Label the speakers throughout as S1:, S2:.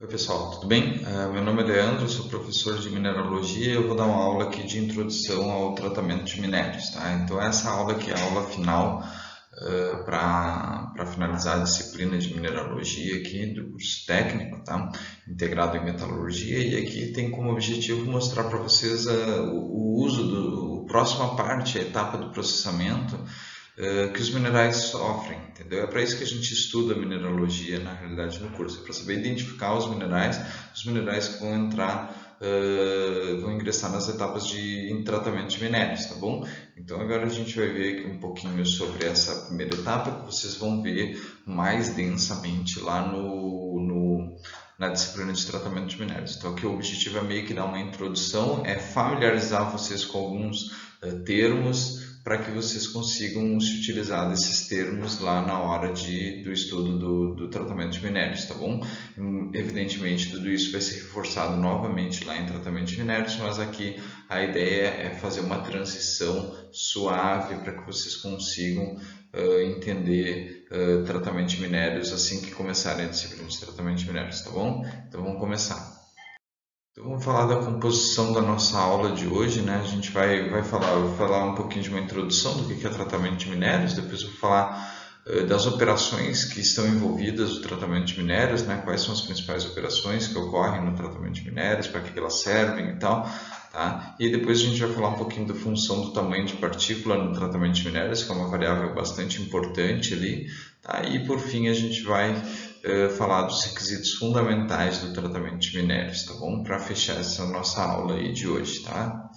S1: Oi pessoal, tudo bem? Meu nome é Leandro, sou professor de mineralogia e eu vou dar uma aula aqui de introdução ao tratamento de minérios, tá? Então essa aula aqui é a aula final para finalizar a disciplina de mineralogia aqui do curso técnico, tá? Integrado em metalurgia, e aqui tem como objetivo mostrar para vocês o uso a próxima parte, a etapa do processamento que os minerais sofrem, entendeu? É para isso que a gente estuda mineralogia, na realidade, no curso, é para saber identificar os minerais que vão entrar, vão ingressar nas etapas de tratamento de minérios, tá bom? Então agora a gente vai ver aqui um pouquinho sobre essa primeira etapa, que vocês vão ver mais densamente lá na disciplina de tratamento de minérios. Então aqui o objetivo é meio que dar uma introdução, é familiarizar vocês com alguns termos, para que vocês consigam se utilizar desses termos lá na hora do estudo do tratamento de minérios, tá bom? Evidentemente, tudo isso vai ser reforçado novamente lá em tratamento de minérios, mas aqui a ideia é fazer uma transição suave para que vocês consigam entender tratamento de minérios assim que começarem a disciplina de tratamento de minérios, tá bom? Então vamos começar. Então, vamos falar da composição da nossa aula de hoje, né? A gente vai falar um pouquinho de uma introdução do que é tratamento de minérios, depois eu vou falar das operações que estão envolvidas no tratamento de minérios, né? Quais são as principais operações que ocorrem no tratamento de minérios, para que elas servem e tal, tá? E depois a gente vai falar um pouquinho da função do tamanho de partícula no tratamento de minérios, que é uma variável bastante importante ali, tá? E por fim a gente vai falar dos requisitos fundamentais do tratamento de minérios, tá bom? Para fechar essa nossa aula aí de hoje, tá?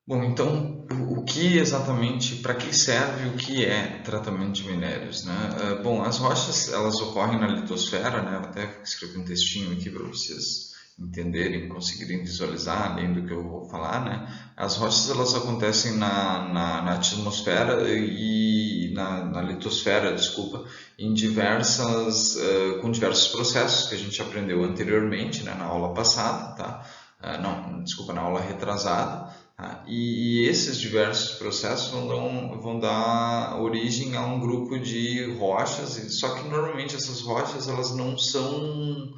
S1: Bom, então, o que exatamente, para que serve o que é tratamento de minérios, né? Bom, as rochas, elas ocorrem na litosfera, né? Eu até escrevi um textinho aqui para vocês entenderem, conseguirem visualizar, além do que eu vou falar, né? As rochas, elas acontecem na atmosfera e na litosfera, desculpa, em com diversos processos que a gente aprendeu anteriormente, né? Na aula passada, tá? Não, desculpa, na aula retrasada. E esses diversos processos vão dar origem a um grupo de rochas, só que normalmente essas rochas elas não são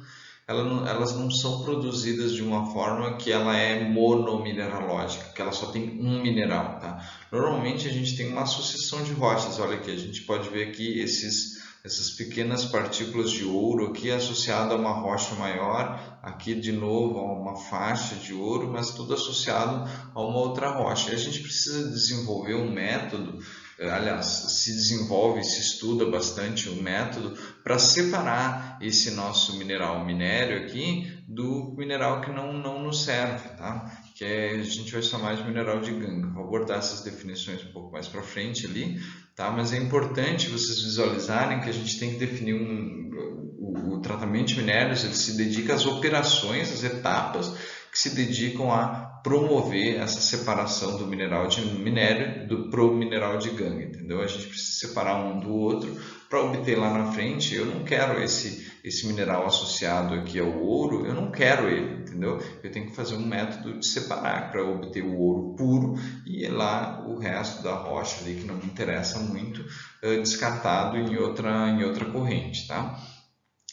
S1: produzidas de uma forma que ela é monomineralógica, que ela só tem um mineral, tá? Normalmente a gente tem uma associação de rochas, olha aqui, a gente pode ver aqui essas pequenas partículas de ouro aqui associado a uma rocha maior, aqui de novo a uma faixa de ouro, mas tudo associado a uma outra rocha. E a gente precisa desenvolver um método, aliás, se desenvolve, se estuda bastante o método para separar esse nosso minério aqui, do mineral que não nos serve, tá? Que a gente vai chamar de mineral de gangue. Vou abordar essas definições um pouco mais para frente ali, tá? Mas é importante vocês visualizarem que a gente tem que definir o tratamento de minérios, ele se dedica às operações, às etapas que se dedicam a promover essa separação do mineral de minério pro mineral de gangue, entendeu? A gente precisa separar um do outro para obter lá na frente. Eu não quero esse mineral associado aqui ao ouro, eu não quero ele, entendeu? Eu tenho que fazer um método de separar para obter o ouro puro e lá o resto da rocha ali que não me interessa muito, descartado em outra corrente, tá?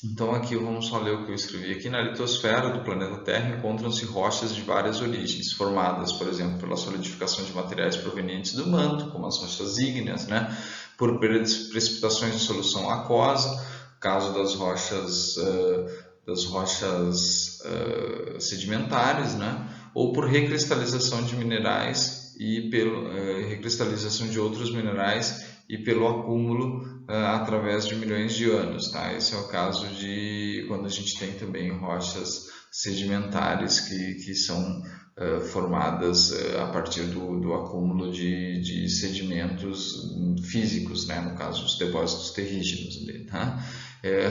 S1: Então aqui vamos só ler o que eu escrevi aqui. Na litosfera do planeta Terra encontram-se rochas de várias origens, formadas, por exemplo, pela solidificação de materiais provenientes do manto, como as rochas ígneas, né? Por precipitações de solução aquosa, caso das rochas sedimentares, né? Ou por recristalização de minerais e recristalização de outros minerais e pelo acúmulo através de milhões de anos, tá? Esse é o caso de quando a gente tem também rochas sedimentares que são formadas a partir do acúmulo de sedimentos físicos, né? No caso, os depósitos terrígenos ali, tá?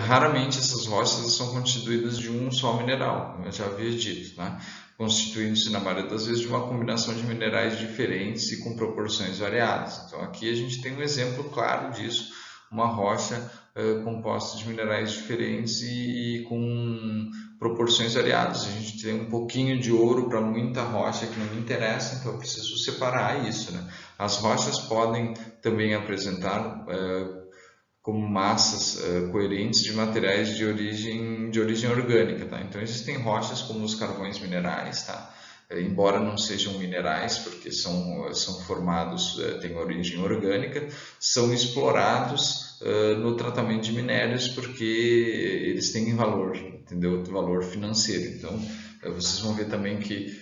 S1: Raramente essas rochas são constituídas de um só mineral, como eu já havia dito, tá? Constituindo-se na maioria das vezes de uma combinação de minerais diferentes e com proporções variadas. Então aqui a gente tem um exemplo claro disso, uma rocha composta de minerais diferentes e com proporções variadas. A gente tem um pouquinho de ouro para muita rocha que não me interessa, então eu preciso separar isso, né? As rochas podem também apresentar como massas coerentes de materiais de origem orgânica, tá? Então existem rochas como os carvões minerais, tá? Embora não sejam minerais, porque são formados, têm origem orgânica, são explorados no tratamento de minérios porque eles têm valor, entendeu? Valor financeiro. Então, vocês vão ver também que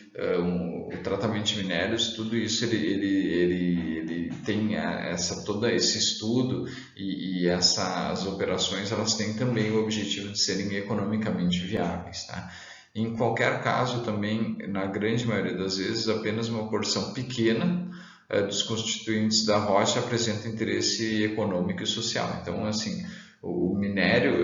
S1: o tratamento de minérios, tudo isso ele tem todo esse estudo e essas operações elas têm também o objetivo de serem economicamente viáveis, tá? Em qualquer caso, também, na grande maioria das vezes, apenas uma porção pequena dos constituintes da rocha apresenta interesse econômico e social. Então, assim, o minério,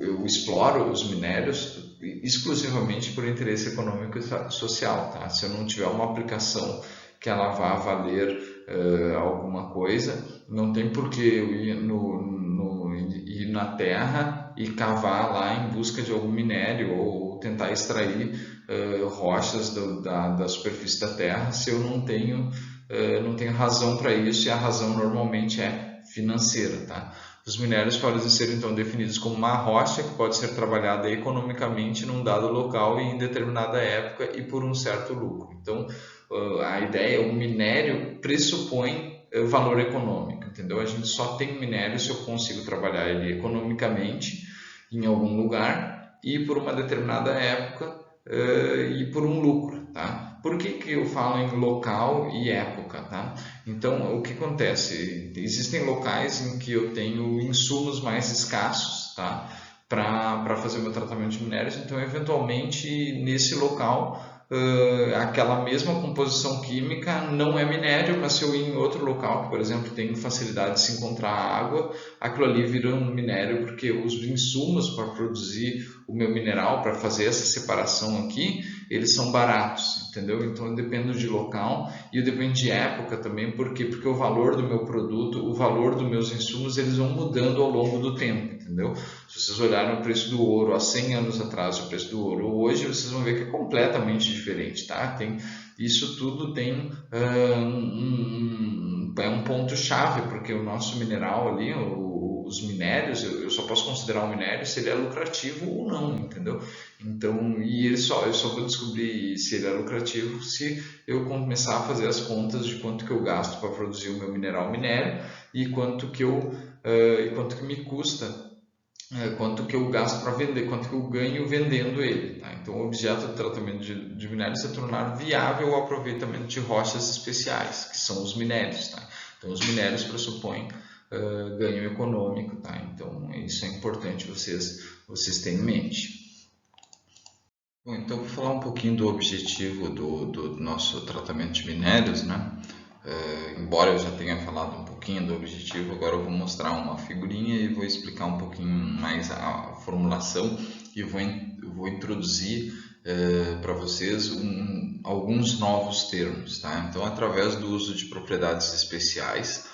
S1: eu exploro os minérios exclusivamente por interesse econômico e social, tá? Se eu não tiver uma aplicação que ela vá valer alguma coisa, não tem por que eu ir na terra e cavar lá em busca de algum minério ou tentar extrair rochas da superfície da terra se eu não tenho razão para isso, e a razão normalmente é financeira, tá? Os minérios podem ser então definidos como uma rocha que pode ser trabalhada economicamente num dado local e em determinada época e por um certo lucro. Então, a ideia, o minério pressupõe valor econômico, entendeu? A gente só tem minério se eu consigo trabalhar ele economicamente em algum lugar e por uma determinada época e por um lucro, tá? Por que eu falo em local e época, tá? Então, o que acontece? Existem locais em que eu tenho insumos mais escassos, tá? Para fazer o meu tratamento de minérios, então, eventualmente, nesse local, aquela mesma composição química não é minério, mas se eu ir em outro local, que, por exemplo, tem facilidade de se encontrar água, aquilo ali vira um minério, porque os insumos para produzir o meu mineral, para fazer essa separação aqui, eles são baratos, entendeu? Então eu dependo de local e eu dependo de época também, por quê? Porque o valor do meu produto, o valor dos meus insumos, eles vão mudando ao longo do tempo, entendeu? Se vocês olharem o preço do ouro há 100 anos atrás, o preço do ouro hoje, vocês vão ver que é completamente diferente, tá? Isso tudo tem é um ponto-chave, porque o nosso mineral ali, os minérios, eu só posso considerar um minério se ele é lucrativo ou não, entendeu? Então, eu só vou descobrir se ele é lucrativo se eu começar a fazer as contas de quanto que eu gasto para produzir o meu minério e quanto que me custa, quanto que eu gasto para vender, quanto que eu ganho vendendo ele, tá? Então, o objeto de tratamento de minérios é tornar viável o aproveitamento de rochas especiais, que são os minérios, tá? Então, os minérios pressupõem ganho econômico, tá? Então, isso é importante vocês terem em mente. Bom, então vou falar um pouquinho do objetivo do nosso tratamento de minérios, né? Embora eu já tenha falado um pouquinho do objetivo, agora eu vou mostrar uma figurinha e vou explicar um pouquinho mais a formulação e vou introduzir para vocês alguns novos termos, tá? Então, através do uso de propriedades especiais,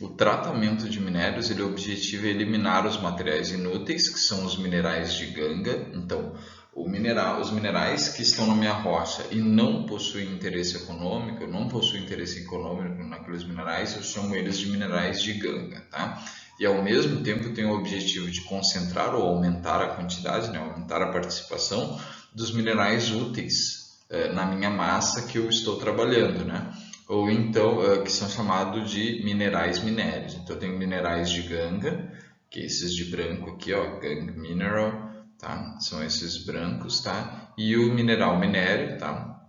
S1: o tratamento de minérios, ele objetiva eliminar os materiais inúteis, que são os minerais de ganga. Então, os minerais que estão na minha rocha e não possuem interesse econômico, eu não possuo interesse econômico naqueles minerais, eu chamo eles de minerais de ganga, tá? E ao mesmo tempo tem o objetivo de concentrar ou aumentar a quantidade, né? Aumentar a participação dos minerais úteis na minha massa que eu estou trabalhando, né? Ou então, que são chamados de minerais minérios. Então, eu tenho minerais de ganga, que é esses de branco aqui, ó, gangue mineral, tá? São esses brancos, tá? E o mineral minério, tá?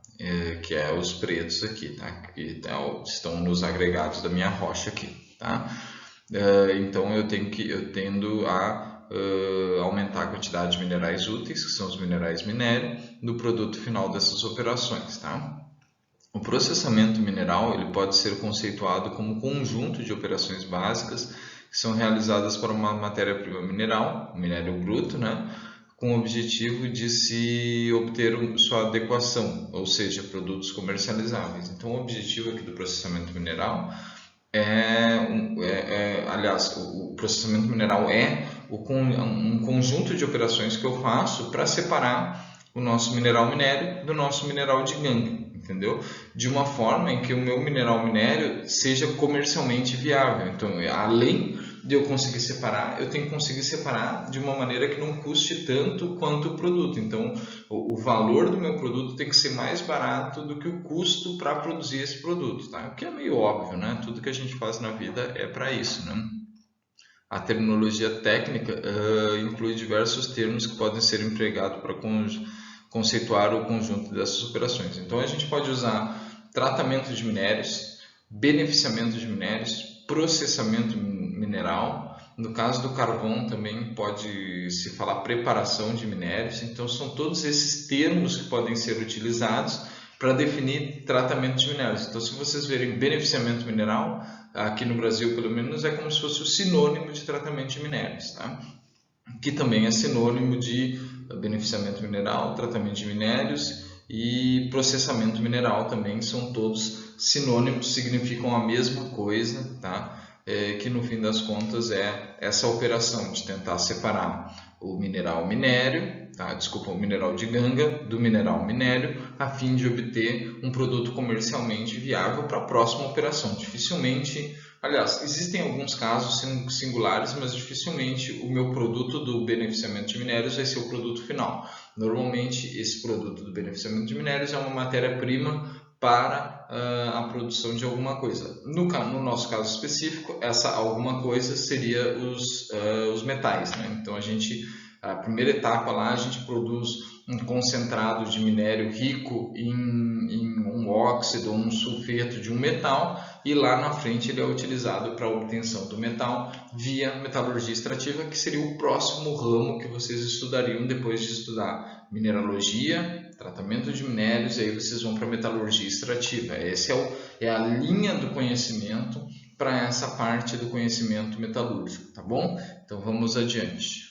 S1: Que é os pretos aqui, tá? Que estão nos agregados da minha rocha aqui, tá? Então, eu tendo a aumentar a quantidade de minerais úteis, que são os minerais minério, no produto final dessas operações, tá? O processamento mineral ele pode ser conceituado como um conjunto de operações básicas que são realizadas para uma matéria-prima mineral, minério bruto, né, com o objetivo de se obter sua adequação, ou seja, produtos comercializáveis. Então, o objetivo aqui do processamento mineral aliás, o processamento mineral é um conjunto de operações que eu faço para separar o nosso mineral minério do nosso mineral de gangue, entendeu? De uma forma em que o meu mineral minério seja comercialmente viável. Então, além de eu conseguir separar, eu tenho que conseguir separar de uma maneira que não custe tanto quanto o produto. Então, o valor do meu produto tem que ser mais barato do que o custo para produzir esse produto, tá? O que é meio óbvio, né? Tudo que a gente faz na vida é para isso, né? A terminologia técnica inclui diversos termos que podem ser empregados para conceituar o conjunto dessas operações. Então, a gente pode usar tratamento de minérios, beneficiamento de minérios, processamento mineral. No caso do carvão também pode se falar preparação de minérios. Então são todos esses termos que podem ser utilizados para definir tratamento de minérios. Então se vocês verem beneficiamento mineral, aqui no Brasil pelo menos é como se fosse o sinônimo de tratamento de minérios, tá? Que também é sinônimo de beneficiamento mineral, tratamento de minérios e processamento mineral também, são todos sinônimos, significam a mesma coisa, tá? Que no fim das contas é essa operação de tentar separar o mineral minério, tá? Desculpa, o mineral de ganga do mineral minério, a fim de obter um produto comercialmente viável para a próxima operação. Dificilmente, aliás, existem alguns casos singulares, mas dificilmente o meu produto do beneficiamento de minérios vai ser o produto final. Normalmente esse produto do beneficiamento de minérios é uma matéria-prima para a produção de alguma coisa. No nosso caso específico, essa alguma coisa seria os metais, né? Então a primeira etapa lá, a gente produz um concentrado de minério rico em um óxido ou um sulfeto de um metal, e lá na frente ele é utilizado para a obtenção do metal via metalurgia extrativa, que seria o próximo ramo que vocês estudariam depois de estudar mineralogia, tratamento de minérios, e aí vocês vão para a metalurgia extrativa. Essa é a linha do conhecimento para essa parte do conhecimento metalúrgico, tá bom? Então vamos adiante.